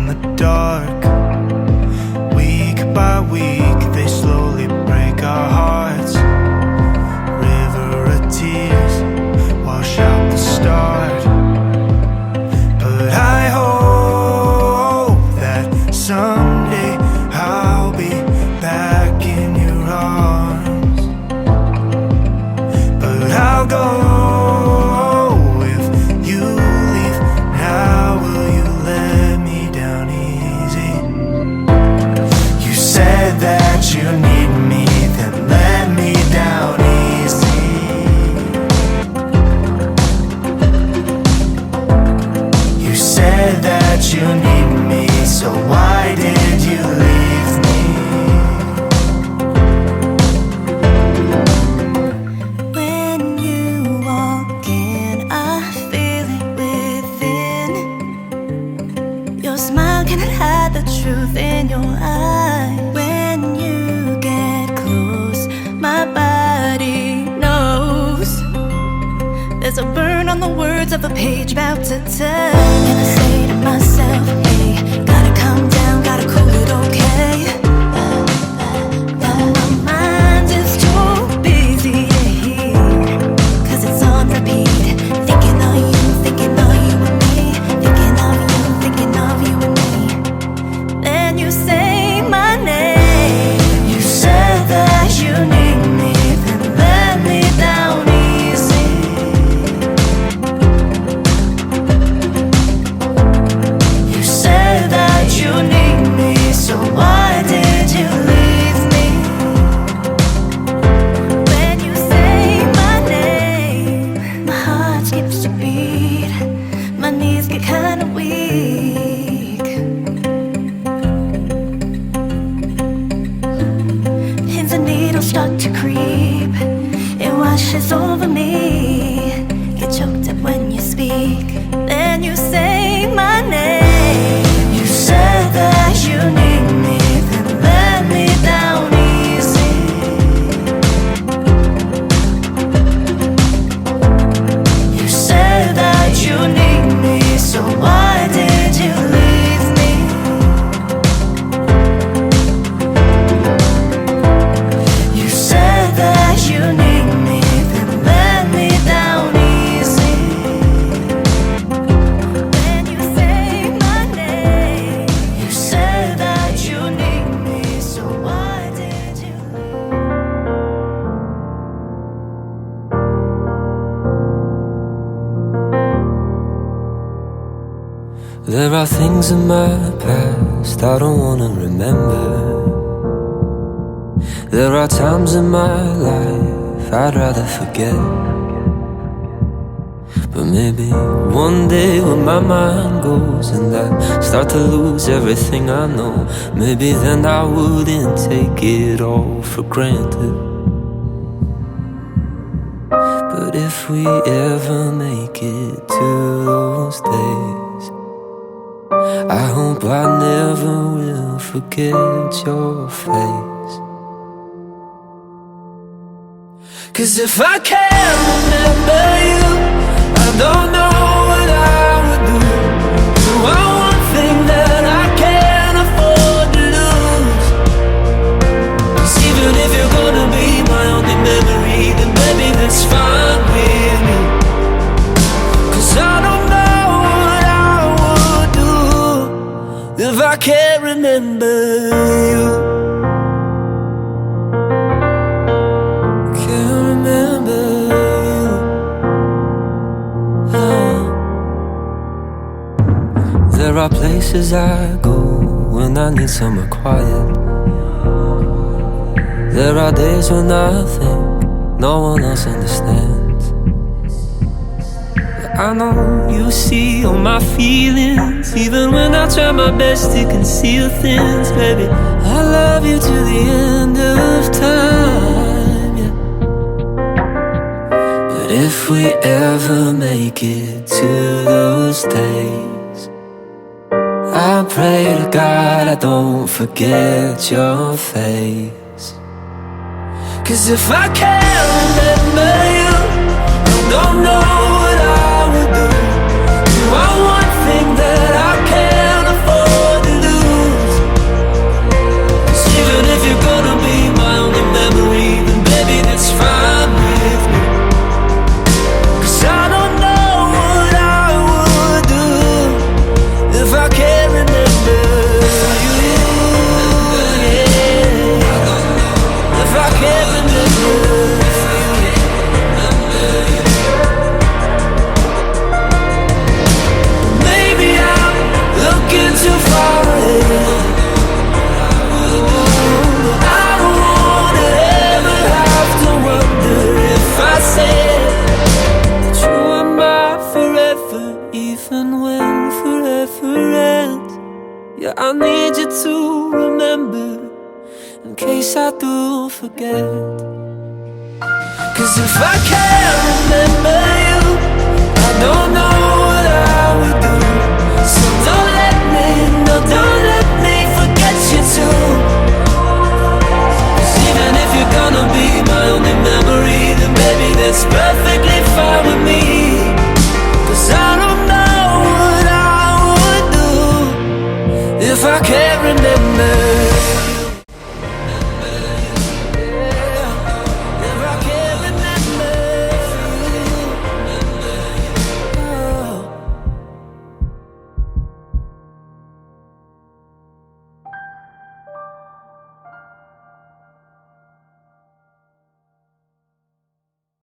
the dark. Week by week they slowly break our hearts. River of tears wash out the start. But I hope that someday I'll be back in your arms. But I'll go if you leave now. Will you let me down easy? You said that you need me, then let me down easy. You said that you need me, so why did you leave me? When you walk in, I feel it within. Your smile cannot hide the truth in your eyes. When you get close, my body knows there's a burn on the words of a page about to turn. And I say to myself, hey, gotta calm down, gotta cool it, okay? But my mind is too busy, cause it's on repeat. Thinking of you and me. Thinking of you and me. Then you say my name. You said that you need me, then let me down easy. You said that you need me, so why did you leave me? When you say my name, my heart skips a beat. My knees get kinda weak. Pins and needles start to creep. It washes over me. Get choked up when you speak. Then you say my name. You said that you need me, then let me down easy. You said that you need me, so why did you leave me? You said that you need me, then let me down easy. When you say my name, you said that you need me, so why did you leave? There are things in my past I don't wanna remember. There are times in my life I'd rather forget. But maybe one day when my mind goes and I start to lose everything I know, maybe then I wouldn't take it all for granted. But if we ever make it to those days, I hope I never will forget your face. Cause if I can't remember you, I don't know what I would do. So I one thing that I can't afford to lose. Cause even if you're gonna be my only memory, then baby that's fine with me. Cause I don't know what I would do if I can't remember you. Can't remember you. Oh. There are places I go when I need somewhere quiet. There are days when I think no one else understands. But I know you see all my feelings, even when I try my best to conceal things. Baby, I love you to the end of time, yeah. But if we ever make it to those days, I pray to God I don't forget your face. Cause if I can't remember you, I don't know what I would do. Do I one thing that I can't afford to Yeah, I need you to remember, in case I do forget. Cause if I can't remember you, I don't know what I would do. So don't let me forget you too. Cause even if you're gonna be my only memory, then baby that's perfectly fine with me. Cause I don't know what I would do if I can't remember.